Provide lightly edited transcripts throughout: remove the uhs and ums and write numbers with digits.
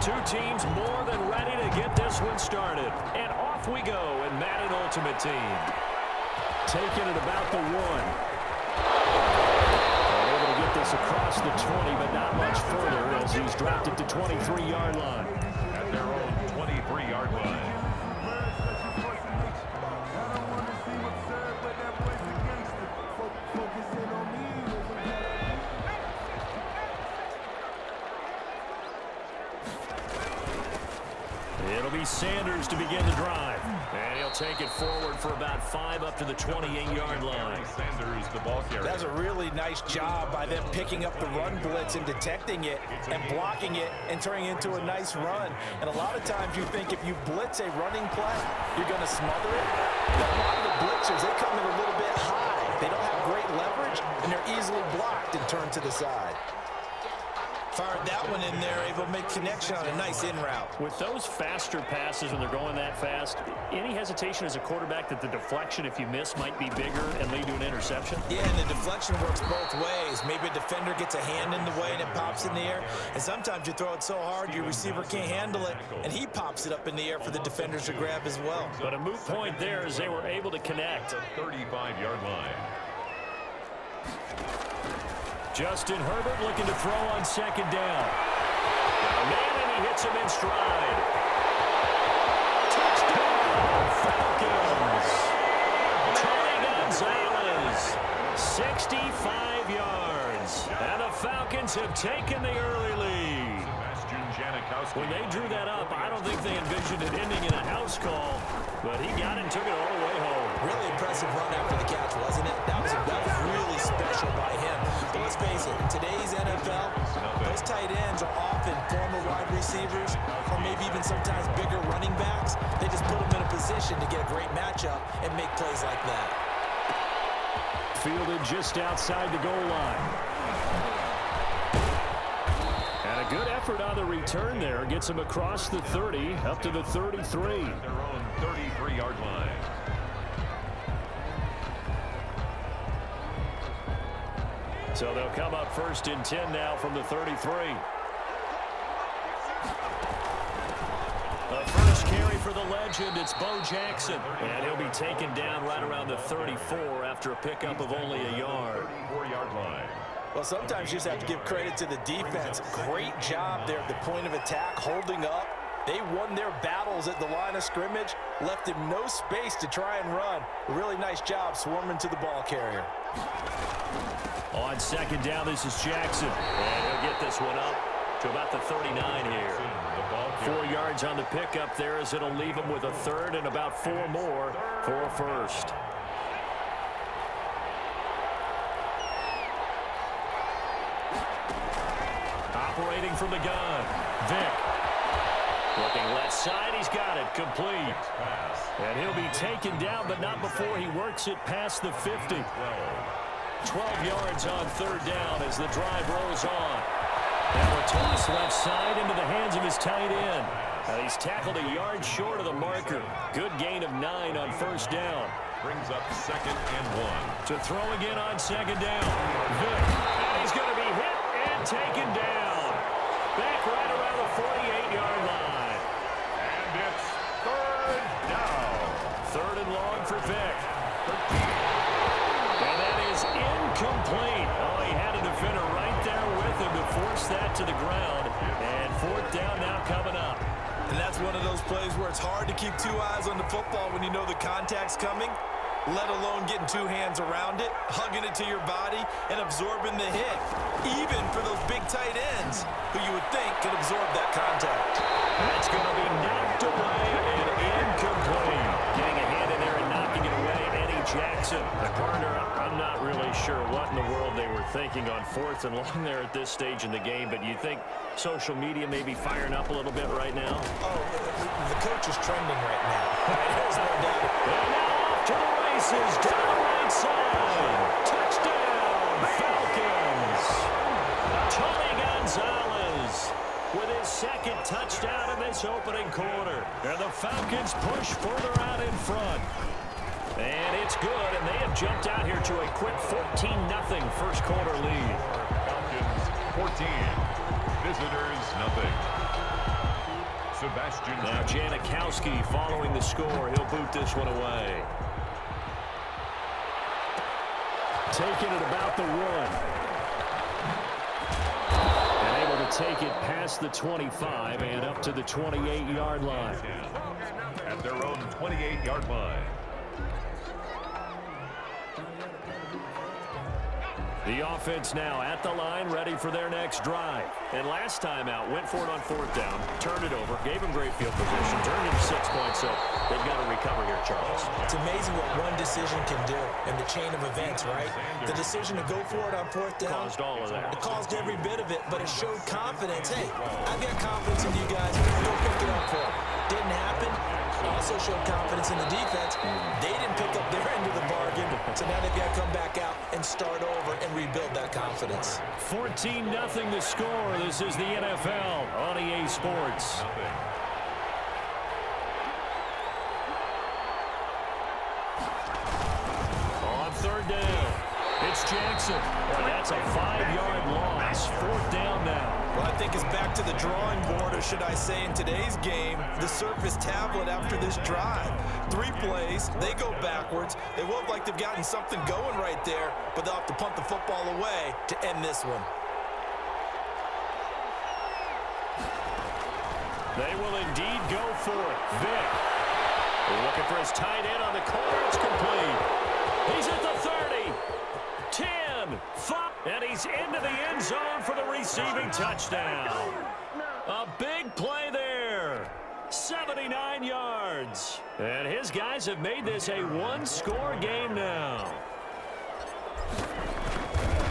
Two teams more than ready to get this one started. And off we go in Madden Ultimate Team. Taking it about the 1. Able to get this across the 20, but not much further as he's dropped it to 23-yard line. At their own 23-yard line. It'll be Sanders to begin the drive. And he'll take it forward for about 5 up to the 28-yard line. Sanders, the ball carrier. That's a really nice job by them picking up the run blitz and detecting it and blocking it and turning it into a nice run. And a lot of times you think if you blitz a running play, you're going to smother it. But a lot of the blitzers, they come in a little bit high. They don't have great leverage, and they're easily blocked and turned to the side. Fired that one in there, able to make connection on a nice in route. With those faster passes when they're going that fast, any hesitation as a quarterback that the deflection, if you miss, might be bigger and lead to an interception? Yeah, and the deflection works both ways. Maybe a defender gets a hand in the way and it pops in the air. And sometimes you throw it so hard your receiver can't handle it, and he pops it up in the air for the defenders to grab as well. But a moot point there as they were able to connect. The 35-yard line. Justin Herbert looking to throw on second down. Man, and he hits him in stride. Touchdown, Falcons. Tony Gonzalez, 65 yards. And the Falcons have taken the early lead. When they drew that up, I don't think they envisioned it ending in a house call, but he got it and took it all the way home. Really impressive run after the catch, wasn't it? That was really special by him. But let's face it, in today's NFL, those tight ends are often former wide receivers or maybe even sometimes bigger running backs. They just put them in a position to get a great matchup and make plays like that. Fielded just outside the goal line. And a good effort on the return there. Gets him across the 30, up to the 33. Their own 33-yard line. So they'll come up 1st and 10 now from the 33. The first carry for the legend, it's Bo Jackson. And he'll be taken down right around the 34 after a pickup of only a yard. 34-yard line. Well, sometimes you just have to give credit to the defense. Great job there at the point of attack, holding up. They won their battles at the line of scrimmage, left him no space to try and run. A really nice job swarming to the ball carrier. On second down, this is Jackson. And he'll get this one up to about the 39 here. 4 yards on the pickup there as it'll leave him with a third and about 4 more for a first. Operating from the gun, Vick. Looking left side, he's got it, complete. And he'll be taken down, but not before he works it past the 50. 12 yards on third down as the drive rolls on. Now a toss left side into the hands of his tight end. Now he's tackled a yard short of the marker. Good gain of 9 on first down. Brings up 2nd and 1. To throw again on second down. Vick. And he's going to be hit and taken down. Back right around the 48-yard line. And it's 3rd down. 3rd and long for Vick. And that is incomplete. Oh, he had a defender right there with him to force that to the ground. And 4th down now coming up. And that's one of those plays where it's hard to keep 2 eyes on the football when you know the contact's coming, let alone getting 2 hands around it, hugging it to your body, and absorbing the hit. Even for those big tight ends who you would think could absorb that contact. That's going to be knocked away and incomplete. Getting a hand in there and knocking it away, Eddie Jackson. The partner, I'm not really sure what in the world they were thinking on 4th and long there at this stage in the game, but you think social media may be firing up a little bit right now? Oh, the coach is trending right now. There's no doubt. And now off to the races, down the right side. Touchdown, Falcons. Tony Gonzalez with his 2nd touchdown in this opening quarter. And the Falcons push further out in front. And it's good, and they have jumped out here to a quick 14-0 first quarter lead. Falcons 14, visitors nothing. Sebastian. Now Janikowski following the score. He'll boot this one away. Taking it about the 1. And able to take it past the 25 and up to the 28-yard line. At their own 28-yard line. The offense now at the line, ready for their next drive. And last time out, went for it on 4th down, turned it over, gave them great field position, turned it 6 points, so they've got to recover here, Charles. It's amazing what one decision can do in the chain of events, right? The decision to go for it on 4th down. Caused all of that. It caused every bit of it, but it showed confidence. Hey, I've got confidence in you guys. Go pick it up for them. Didn't happen. Also showed confidence in the defense. They didn't pick up their end of the bargain, so now they've got to come back out and start over and rebuild that confidence. 14-0 the score. This is the NFL on EA Sports. On 3rd down, it's Jackson. And that's a 5-yard loss. 4th down now. Well, I think it's back to the drawing board, or should I say in today's game, the Surface tablet after this drive. 3 plays, they go backwards. They look like they've gotten something going right there, but they'll have to punt the football away to end this one. They will indeed go for it. Vic looking for his tight end on the corner. It's complete. He's at the 30. 10, 5, and he's into the end zone for the receiving touchdown. A big play there. 79 yards. And his guys have made this a 1-score game now.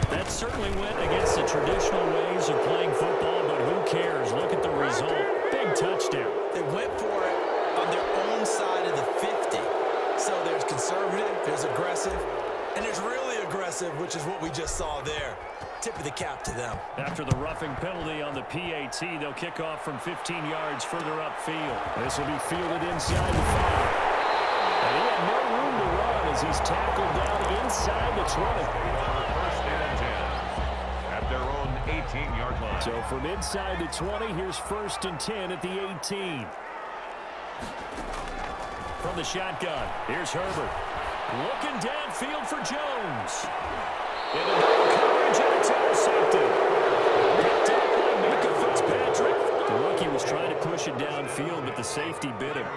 That certainly went against the traditional ways of playing football, but who cares? Look at the result. Big touchdown. They went for it on their own side of the 50. So there's conservative, there's aggressive, and there's really aggressive, which is what we just saw there. Tip of the cap to them. After the roughing penalty on the PAT, they'll kick off from 15 yards further upfield. This will be fielded inside the 5. And he had no room to run as he's tackled down inside the 20. First and 10. At their own 18-yard line. So from inside the 20, here's 1st and 10 at the 18. From the shotgun, here's Herbert. Looking downfield for Jones. Into double coverage, and it's intercepted. Picked up by Micah Fitzpatrick. The rookie was trying to push it downfield, but the safety bit him.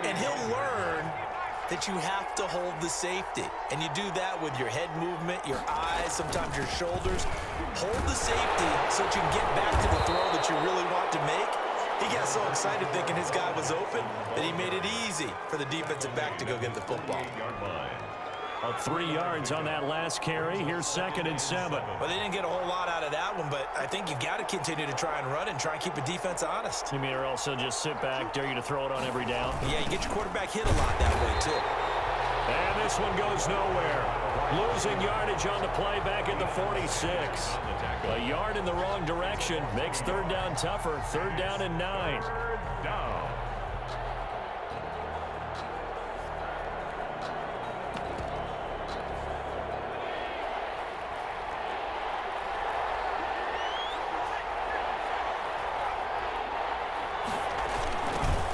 And he'll learn that you have to hold the safety. And you do that with your head movement, your eyes, sometimes your shoulders. Hold the safety so that you can get back to the throw that you really want to make. He got so excited thinking his guy was open that he made it easy for the defensive back to go get the football. 8-yard line. 3 yards on that last carry. Here's 2nd and 7. Well, they didn't get a whole lot out of that one, but I think you've got to continue to try and run and try and keep the defense honest. You mean or also just sit back, dare you to throw it on every down? Yeah, you get your quarterback hit a lot that way, too. And this one goes nowhere. Losing yardage on the play back at the 46. A yard in the wrong direction makes 3rd down tougher. 3rd down and 9. Third down.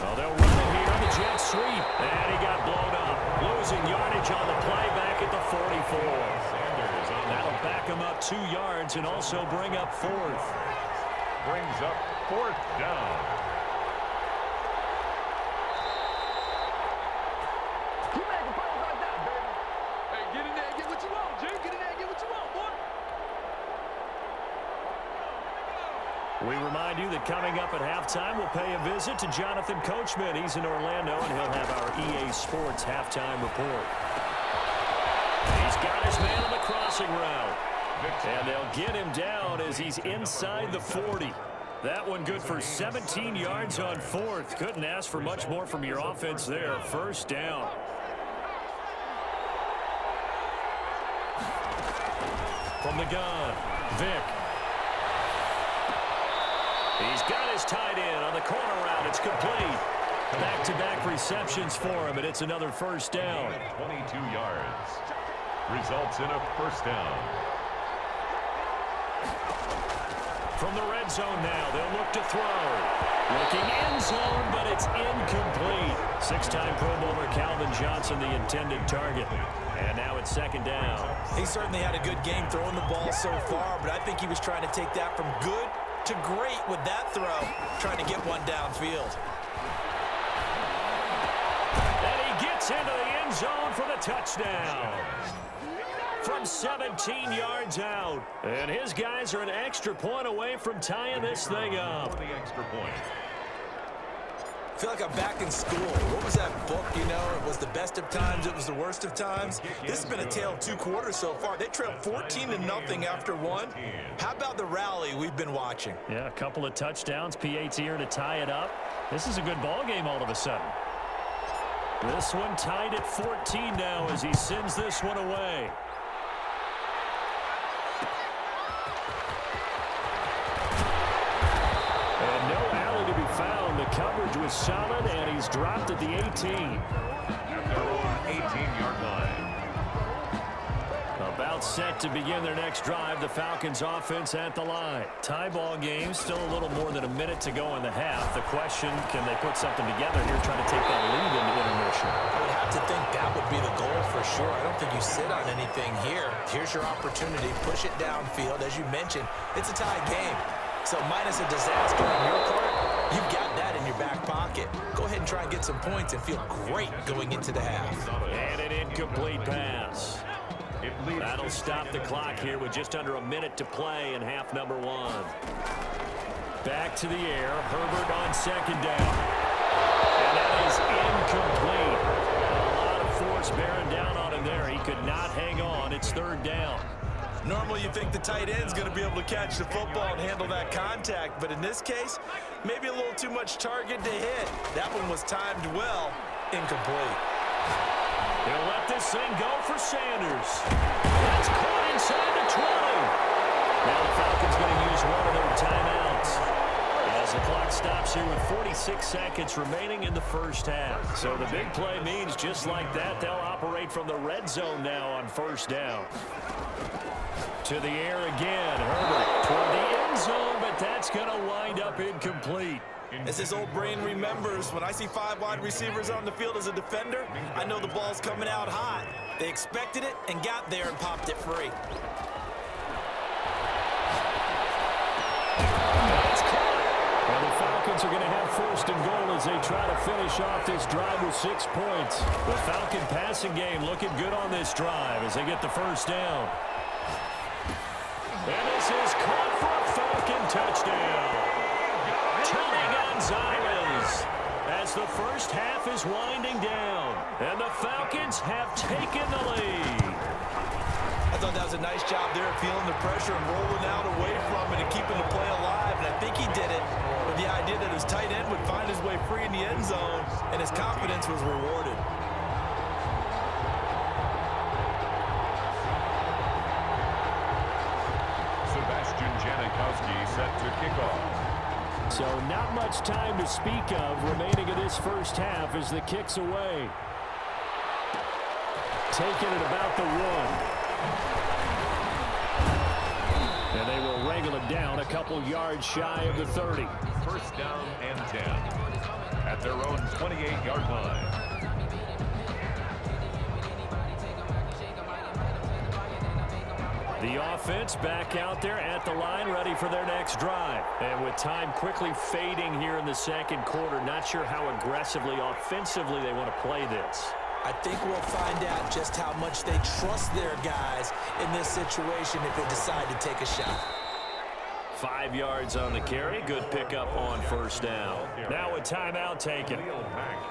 Well, they'll run it here on the jet sweep. And he got blown up. Losing yardage on the play back at the 44. That'll back him up 2 yards and also bring up 4th. Brings up 4th down. You making plays like that, baby. Hey, get in there and get what you want, G. Get in there and get what you want, boy. We remind you that coming up at halftime, we'll pay a visit to Jonathan Coachman. He's in Orlando, and he'll have our EA Sports halftime report. He's got his man on the crossing route. And they'll get him down as he's inside the 40. That one good for 17 yards on 4th. Couldn't ask for much more from your offense there. 1st down. From the gun, Vic. He's got his tight end on the corner route. It's complete. Back-to-back receptions for him, and it's another 1st down. 22 yards. Results in a 1st down. From the red zone now, they'll look to throw. Looking end zone, but it's incomplete. Six-time Pro Bowler Calvin Johnson, the intended target. And now it's second down. He certainly had a good game throwing the ball so far, but I think he was trying to take that from good to great with that throw, trying to get one downfield. And he gets into the end zone for the touchdown. From 17 yards out. And his guys are an extra point away from tying this thing up. The extra point. I feel like I'm back in school. What was that book, you know? It was the best of times, it was the worst of times. This has been a tale of two quarters so far. They trailed 14-0 after one. How about the rally we've been watching? Yeah, a couple of touchdowns. P.A.'s here to tie it up. This is a good ball game all of a sudden. This one tied at 14 now as he sends this one away. And no alley to be found. The coverage was solid, and he's dropped at the 18. At their own 18-yard line. About set to begin their next drive. The Falcons offense at the line. Tie ball game, still a little more than a minute to go in the half. The question, can they put something together here trying to take that lead into intermission? I would have to think that would be the goal for sure. I don't think you sit on anything here. Here's your opportunity. Push it downfield. As you mentioned, it's a tie game. So minus a disaster on your part, you've got that in your back pocket. Go ahead and try and get some points and feel great going into the half. And an incomplete pass. That'll stop the clock here with just under a minute to play in half number one. Back to the air. Herbert on second down. And that is incomplete. A lot of force bearing down on him there. He could not hang on. It's third down. Normally you think the tight end's going to be able to catch the football and handle that contact, but in this case, maybe a little too much target to hit. That one was timed well. Incomplete. He'll let this thing go for Sanders. That's caught inside the 20. Now the Falcons going to use one of their timeouts as the clock stops here with 46 seconds remaining in the first half. So the big play means just like that, they'll operate from the red zone now on first down. To the air again. Herbert toward the end zone, but that's going to wind up incomplete. As his old brain remembers, when I see 5 wide receivers on the field as a defender, I know the ball's coming out hot. They expected it and got there and popped it free. That's caught. Well, the Falcons are going to have first and goal as they try to finish off this drive with 6 points. The Falcon passing game looking good on this drive as they get the first down. And this is caught for a Falcon touchdown. Tony Gonzalez as the first half is winding down. And the Falcons have taken the lead. I thought that was a nice job there, feeling the pressure and rolling out away from it and keeping the play alive. And I think he did it with the idea that his tight end would find his way free in the end zone, and his confidence was rewarded. Set to kick off. So not much time to speak of remaining in this first half as the kick's away. Taking it about the 1. And they will wrangle it down a couple yards shy of the 30. First down and 10 at their own 28-yard line. The offense back out there at the line, ready for their next drive. And with time quickly fading here in the second quarter, not sure how aggressively, offensively they want to play this. I think we'll find out just how much they trust their guys in this situation if they decide to take a shot. 5 yards on the carry. Good pickup on first down. Now a timeout taken.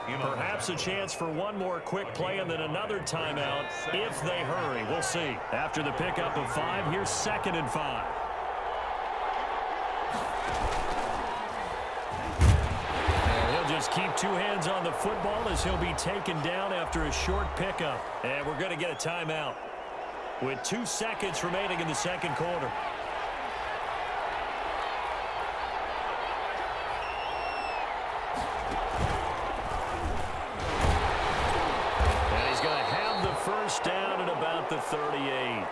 Perhaps a chance for one more quick play and then another timeout if they hurry. We'll see. After the pickup of 5, here's 2nd and 5. And he'll just keep 2 hands on the football as he'll be taken down after a short pickup. And we're going to get a timeout with 2 seconds remaining in the second quarter. First down at about the 38.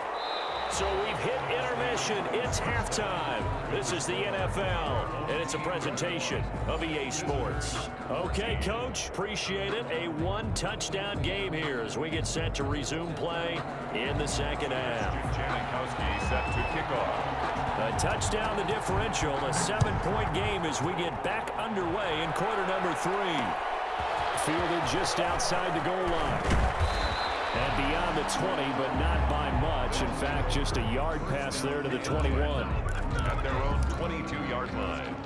So we've hit intermission. It's halftime. This is the NFL, and it's a presentation of EA Sports. Okay, Coach, appreciate it. A one-touchdown game here as we get set to resume play in the second half. Janikowski set to kick off. A touchdown the differential, a 7-point game as we get back underway in quarter number 3. Fielded just outside the goal line. And beyond the 20, but not by much. In fact, just a yard pass there to the 21. At their own 22-yard line.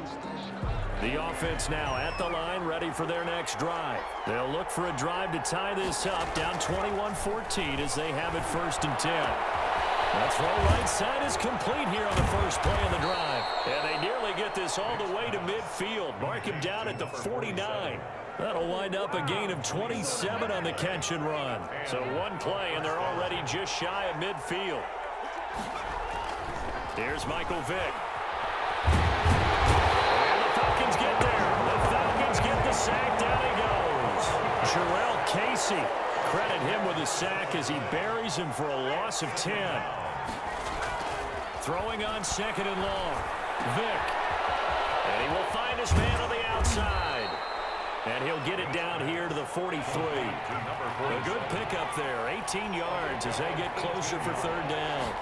The offense now at the line, ready for their next drive. They'll look for a drive to tie this up, down 21-14 as they have it 1st and 10. That throw right side is complete here on the first play of the drive. And they nearly get this all the way to midfield. Mark him down at the 49. That'll wind up a gain of 27 on the catch and run. So one play, and they're already just shy of midfield. Here's Michael Vick. And the Falcons get there. The Falcons get the sack. Down he goes. Jarrell Casey. Credit him with a sack as he buries him for a loss of 10. Throwing on 2nd and long. Vick. And he will find his man on the outside. And he'll get it down here to the 43. A good pickup there, 18 yards as they get closer for 3rd down.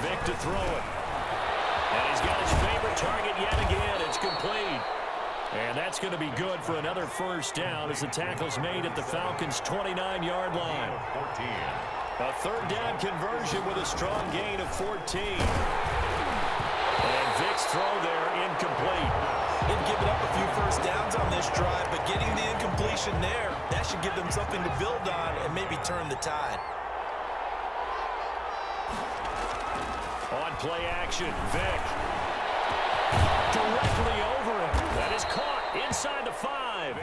Vick to throw it. And he's got his favorite target yet again. It's complete. And that's going to be good for another 1st down as the tackle's made at the Falcons' 29-yard line. A 3rd down conversion with a strong gain of 14. And Vick's throw there incomplete. Didn't give it up a few 1st downs on this drive, but getting the incompletion there, that should give them something to build on and maybe turn the tide. On play action, Vick. Directly over him. That is caught inside the 5.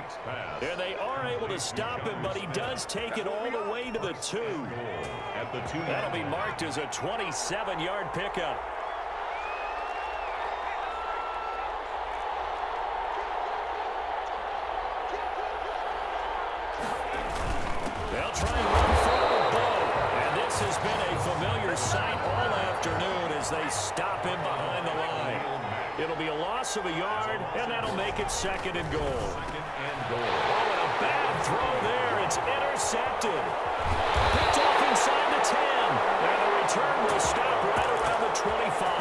And they are able to stop him, but he does take it all the way to the 2. That'll be marked as a 27-yard pickup. They'll try and run forward, Bow. And this has been a familiar sight all afternoon as they stop him behind the line. It'll be a loss of a yard, and that'll make it 2nd and goal. Oh, and a bad throw there. It's intercepted. Picked off inside the 10. And the return will stop right around the 25.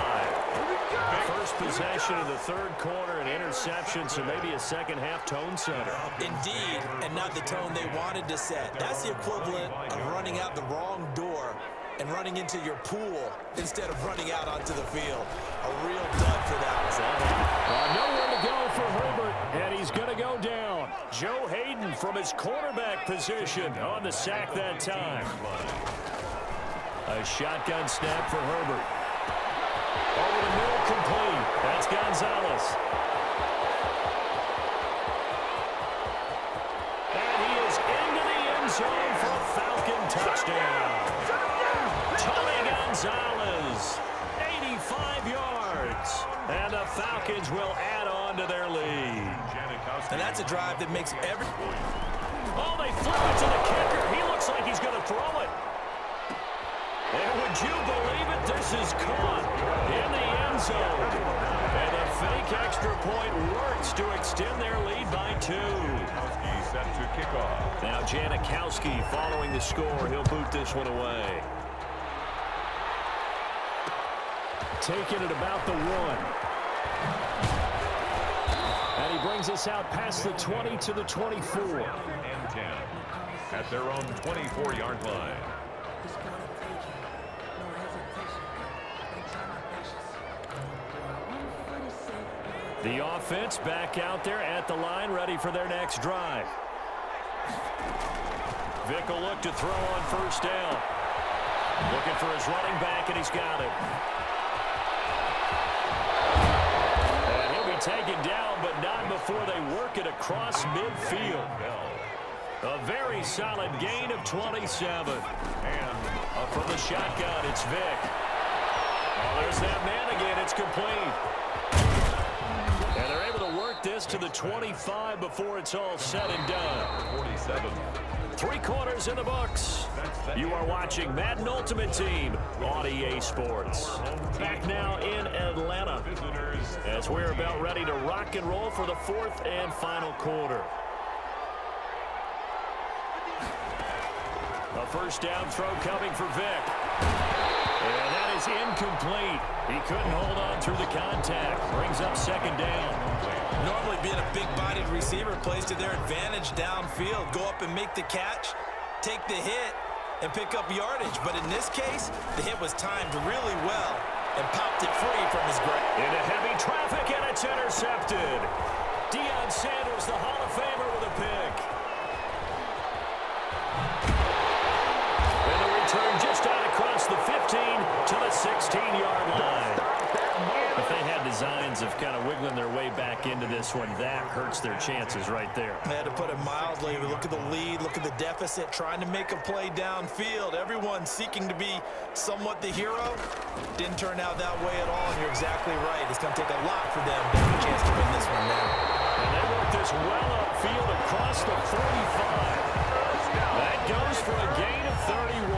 First possession of the 3rd quarter, an interception, so maybe a second-half tone setter. Indeed, and not the tone they wanted to set. That's the equivalent of running out the wrong door and running into your pool instead of running out onto the field. A real dud for that. Nowhere to go for Herbert, and he's going to go down. Joe Hayden from his quarterback position on the sack that time. A shotgun snap for Herbert. Over the middle, complete. That's Gonzalez. And he is into the end zone for a Falcon touchdown. Tony Gonzalez, 85 yards. And the Falcons will add on to their lead. And that's a drive that makes every... Oh, they flip it to the kicker. He looks like he's going to throw it. And would you believe it? This is caught in the end zone. And the fake extra point works to extend their lead by 2. Set to kick off. Now Janikowski following the score. He'll boot this one away. Taking it about the 1. And he brings us out past the 20 to the 24. And 10 at their own 24-yard line. The offense back out there at the line, ready for their next drive. Vick will look to throw on 1st down. Looking for his running back, and he's got it. And he'll be taken down, but not before they work it across midfield. A very solid gain of 27. And from the shotgun, it's Vick. Oh, there's that man again. It's complete. And they're able to work this to the 25 before it's all said and done. 47. 3 quarters in the books. You are watching Madden Ultimate Team on EA Sports. Back now in Atlanta as we're about ready to rock and roll for the 4th and final quarter. A first down throw coming for Vic. And that is incomplete. He couldn't hold on through the contact. Brings up 2nd down. Normally being a big-bodied receiver plays to their advantage downfield. Go up and make the catch, take the hit, and pick up yardage. But in this case, the hit was timed really well and popped it free from his grip. Into heavy traffic, and it's intercepted. Deion Sanders, the Hall of Famer, with a pick. And the return just out across the 15 to the 16-yard line. If they had designs of kind of wiggling their way back into this one, that hurts their chances right there. They had to put it mildly. Look at the lead, look at the deficit, trying to make a play downfield. Everyone seeking to be somewhat the hero. Didn't turn out that way at all, and you're exactly right. It's going to take a lot for them to have a chance to win this one now. And they work this well upfield across the 45. That goes for a gain of 31.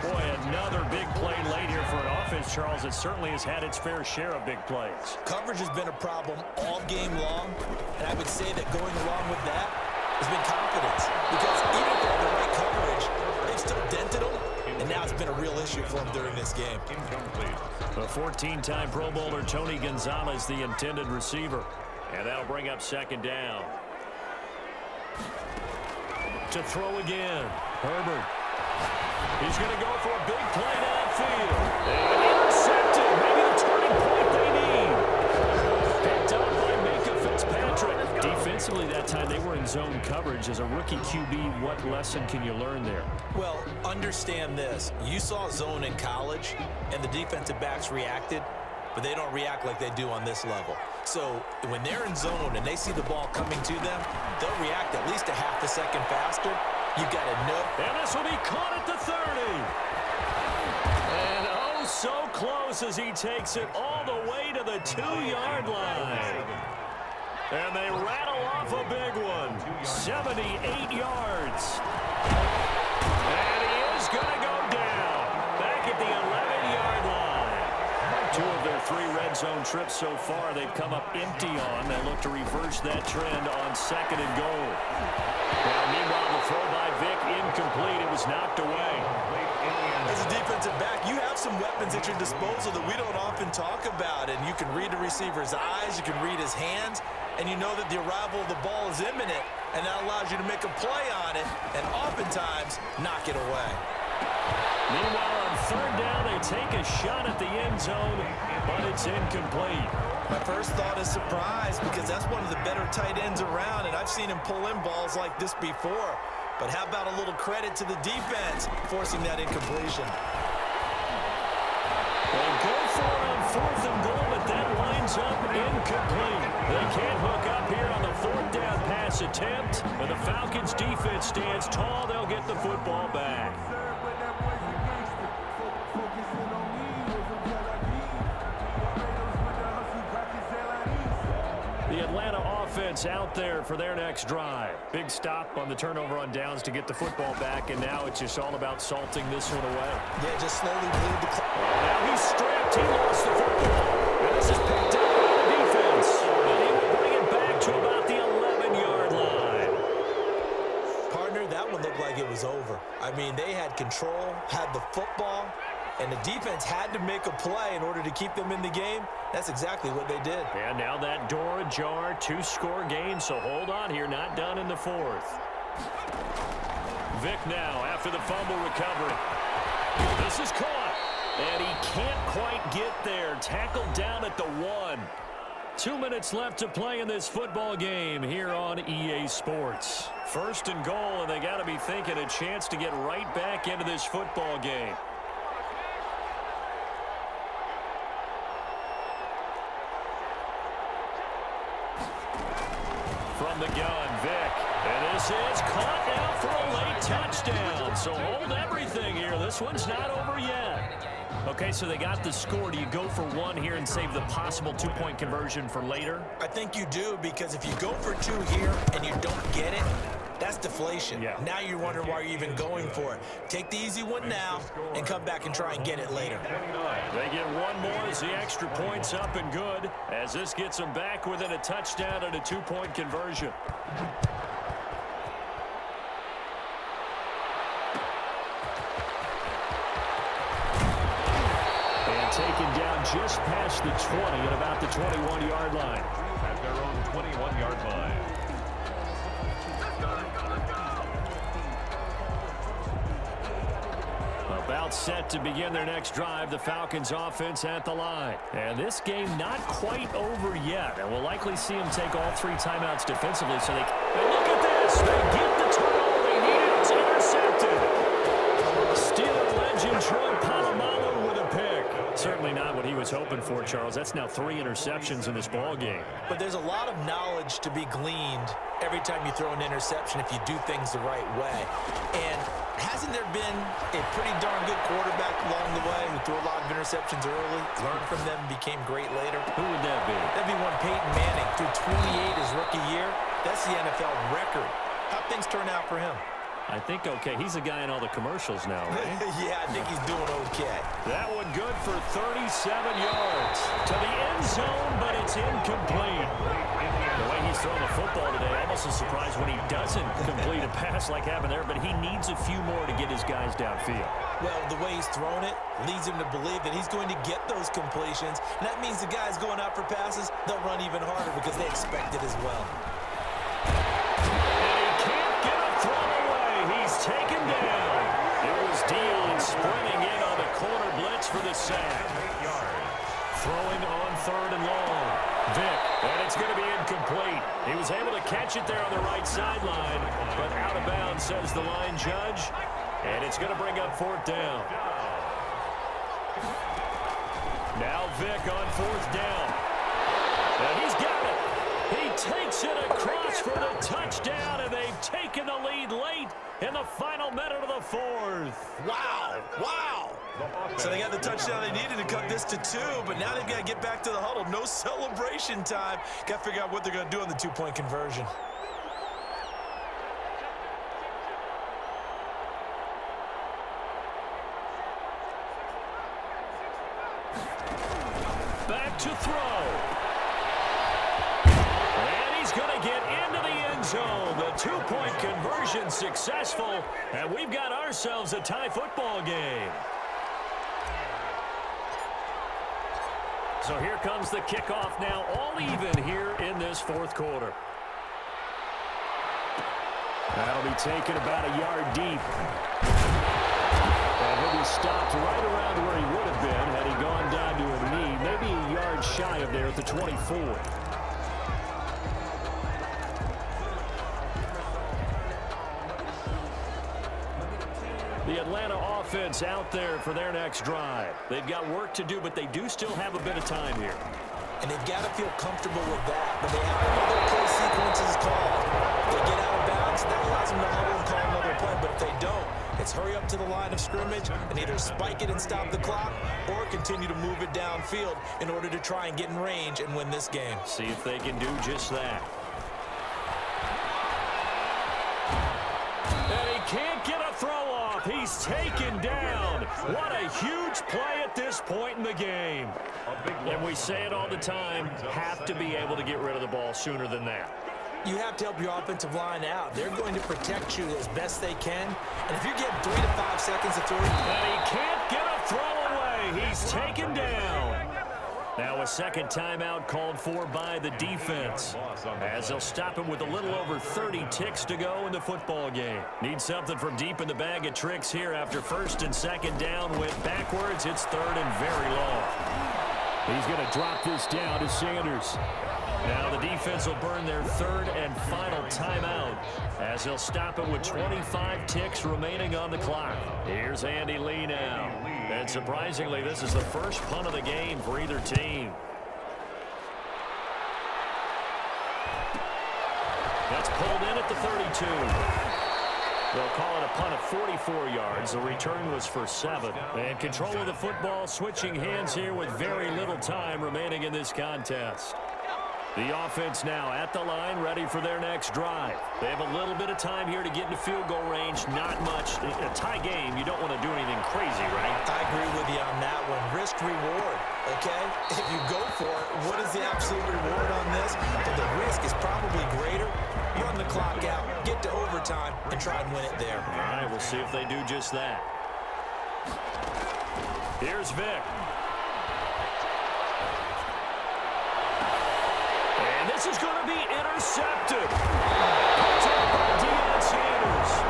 Boy, another big play late here for an offense, Charles. It certainly has had its fair share of big plays. Coverage has been a problem all game long, and I would say that going along with that has been confidence. Because even with the right coverage, they've still dented them, and now it's been a real issue for them during this game. A 14-time Pro Bowler, Tony Gonzalez, the intended receiver. And that'll bring up 2nd down. To throw again, Herbert. He's going to go for a big play downfield. And intercepted. Maybe the turning point they need. Picked up by Micah Fitzpatrick. Defensively that time, they were in zone coverage. As a rookie QB, what lesson can you learn there? Well, understand this. You saw zone in college, and the defensive backs reacted, but they don't react like they do on this level. So when they're in zone and they see the ball coming to them, they'll react at least a half a second faster. You got to know. And this will be caught at the 30. And oh, so close as he takes it all the way to the 2-yard line. And they rattle off a big one. 78 yards. And he is going to go down. Back at the 11-yard line. 2 of their 3 red zone trips so far, they've come up empty on. They look to reverse that trend on 2nd and goal. Now, meanwhile, the throw by Vic incomplete. It was knocked away. As a defensive back, you have some weapons at your disposal that we don't often talk about. And you can read the receiver's eyes, you can read his hands, and you know that the arrival of the ball is imminent, and that allows you to make a play on it and oftentimes knock it away. Meanwhile, on 3rd down, they take a shot at the end zone, but it's incomplete. My first thought is surprise, because that's one of the better tight ends around, and I've seen him pull in balls like this before. But how about a little credit to the defense forcing that incompletion? They go for it on 4th and goal, but that winds up incomplete. They can't hook up here on the 4th down pass attempt, and the Falcons' defense stands tall. They'll get the football back. The Atlanta offense out there for their next drive. Big stop on the turnover on downs to get the football back, and now it's just all about salting this one away. Yeah, just slowly bleed the clock. Now he's stripped. He lost the football. And this is picked up by the defense. And he will bring it back to about the 11-yard line. Partner, that one looked like it was over. I mean, they had control, had the football, and the defense had to make a play in order to keep them in the game. That's exactly what they did. And now that door ajar, 2-score game, so hold on here, not done in the 4th. Vic now after the fumble recovery. This is caught, and he can't quite get there. Tackled down at the 1. 2 minutes left to play in this football game here on EA Sports. 1st and goal, and they got to be thinking a chance to get right back into this football game. From the gun, Vic. And this is caught now for a late touchdown. So hold everything here. This one's not over yet. Okay, so they got the score. Do you go for 1 here and save the possible 2-point conversion for later? I think you do, because if you go for 2 here and you don't get it, That's deflation. Yeah. Now you're wondering why you're even going for it. Take the easy one now and come back and try and get it later. They get one more as the extra point's up and good, as this gets them back within a touchdown and a two-point conversion. And taken down just past the 20 at about the 21-yard line. At their own 21-yard line. About set to begin their next drive, the Falcons offense at the line. And this game not quite over yet. And we'll likely see them take all three timeouts defensively. So and look at this. They get the turnover they need. It's intercepted. Steeler legend Troy Polamalu with a pick. Certainly not what he was hoping for, Charles. That's now 3 interceptions in this ball game. But there's a lot of knowledge to be gleaned every time you throw an interception if you do things the right way. And hasn't there been a pretty darn good quarterback along the way who threw a lot of interceptions early, learned from them, became great later? Who would that be? That'd be one Peyton Manning. Threw 28 his rookie year. That's the NFL record. How'd things turn out for him? I think okay. He's a guy in all the commercials now, right? Yeah, I think he's doing okay. That one good for 37 yards. To the end zone, but it's incomplete. The way he's throwing the football today, almost a surprise when he doesn't complete a pass like happened there, but he needs a few more to get his guys downfield. Well, the way he's thrown it leads him to believe that he's going to get those completions. And that means the guys going out for passes, they'll run even harder because they expect it as well. He's taken down. It was Dion sprinting in on the corner blitz for the sack. Throwing on 3rd and long. Vick, and it's going to be incomplete. He was able to catch it there on the right sideline, but out of bounds, says the line judge. And it's going to bring up 4th down. Now Vick on 4th down. And he's got it. He takes it across for the touchdown, and they've taken the lead late in the final minute of the 4th. Wow, wow. So they got the touchdown they needed to cut this to 2, but now they've got to get back to the huddle. No celebration time. Got to figure out what they're going to do on the 2-point conversion. Back to throw. Going to get into the end zone. The 2-point conversion successful, and we've got ourselves a tie football game. So here comes the kickoff now, all even here in this 4th quarter. That'll be taken about a yard deep. And he'll be stopped right around where he would have been had he gone down to a knee, maybe a yard shy of there at the 24. The Atlanta offense out there for their next drive. They've got work to do, but they do still have a bit of time here. And they've got to feel comfortable with that, but they have other play sequences called. If they get out of bounds, that allows them to huddle and call another play, but if they don't, it's hurry up to the line of scrimmage and either spike it and stop the clock or continue to move it downfield in order to try and get in range and win this game. See if they can do just that. And he can't get a throw off. He's taken down. What a huge play at this point in the game. And we say it all the time, have to be able to get rid of the ball sooner than that. You have to help your offensive line out. They're going to protect you as best they can. And if you're getting 3 to 5 seconds to throw, and he can't get a throw away. He's taken down. Now a second timeout called for by the defense, as they'll stop him with a little over 30 ticks to go in the football game. Need something from deep in the bag of tricks here after 1st and 2nd down. Went backwards. It's 3rd and very long. He's going to drop this down to Sanders. Now the defense will burn their 3rd and final timeout as they'll stop it with 25 ticks remaining on the clock. Here's Andy Lee now. And surprisingly, this is the first punt of the game for either team. That's pulled in at the 32. They'll call it a punt of 44 yards. The return was for 7. And control of the football switching hands here with very little time remaining in this contest. The offense now at the line, ready for their next drive. They have a little bit of time here to get into field goal range. Not much. A tie game, you don't want to do anything crazy, right? I agree with you on that one. Risk reward, okay? If you go for it, what is the absolute reward on this? But the risk is probably greater. Run the clock out, get to overtime, and try and win it there. All right, we'll see if they do just that. Here's Vic. And this is going to be intercepted.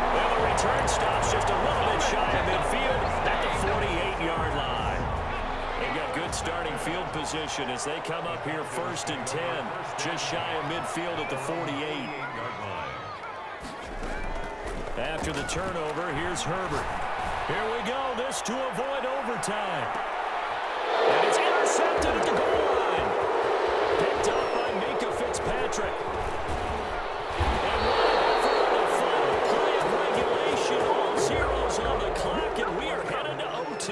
Well, the return stops just a little bit shy of midfield at the 48-yard line. They've got good starting field position as they come up here 1st and 10, just shy of midfield at the 48. After the turnover, here's Herbert. Here we go. This to avoid overtime. And it's intercepted at the goal line. Picked up by Minka Fitzpatrick. And right for the final play of regulation. All zeros on the clock, and we are headed to OT.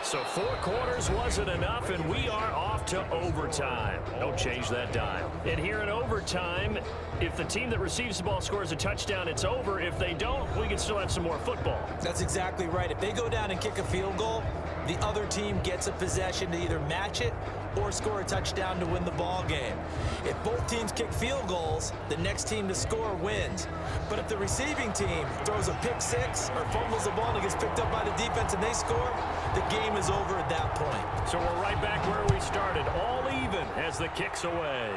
So 4 quarters wasn't enough, and we are off to overtime. Don't change that dial. And here in overtime, if the team that receives the ball scores a touchdown, it's over. If they don't, we can still have some more football. That's exactly right. If they go down and kick a field goal, the other team gets a possession to either match it or score a touchdown to win the ball game. If both teams kick field goals, the next team to score wins. But if the receiving team throws a pick six or fumbles the ball and it gets picked up by the defense and they score, the game is over at that point. So we're right back where we started, all even as the kick's away.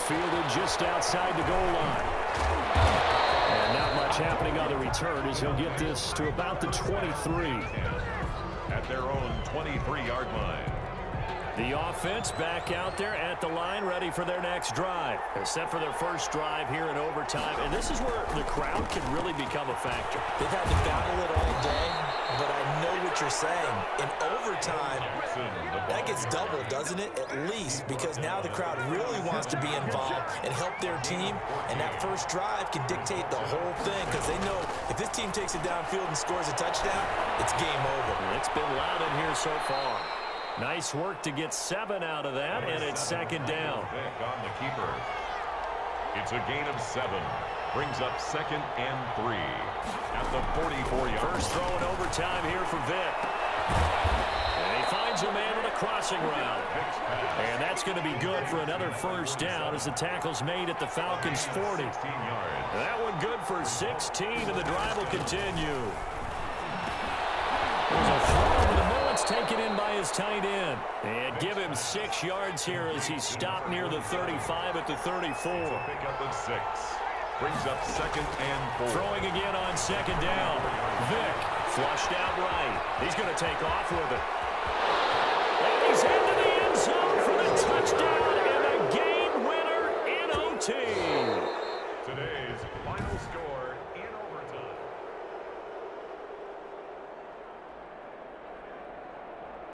Fielded just outside the goal line. And not much happening on the return as he'll get this to about the 23. At their own 23-yard line. The offense back out there at the line, ready for their next drive. They're set for their first drive here in overtime, and this is where the crowd can really become a factor. They've had to battle it all day, but I know what you're saying. In overtime, that gets doubled, doesn't it? At least, because now the crowd really wants to be involved and help their team, and that first drive can dictate the whole thing, because they know if this team takes it downfield and scores a touchdown, it's game over. It's been loud in here so far. Nice work to get 7 out of that, and it's 2nd down. On the keeper. It's a gain of 7. Brings up 2nd and 3 at the 44-yard. First throw in overtime here for Vic. And he finds a man on a crossing route. And that's going to be good for another first down as the tackle's made at the Falcons' 40. That one good for 16, and the drive will continue. There's a throw in the middle. It's taken in by his tight end. And give him 6 yards here as he stopped near the 35 at the 34. Pick up at 6. Brings up 2nd and 4. Throwing again on 2nd down. Vic flushed out right. He's going to take off with it.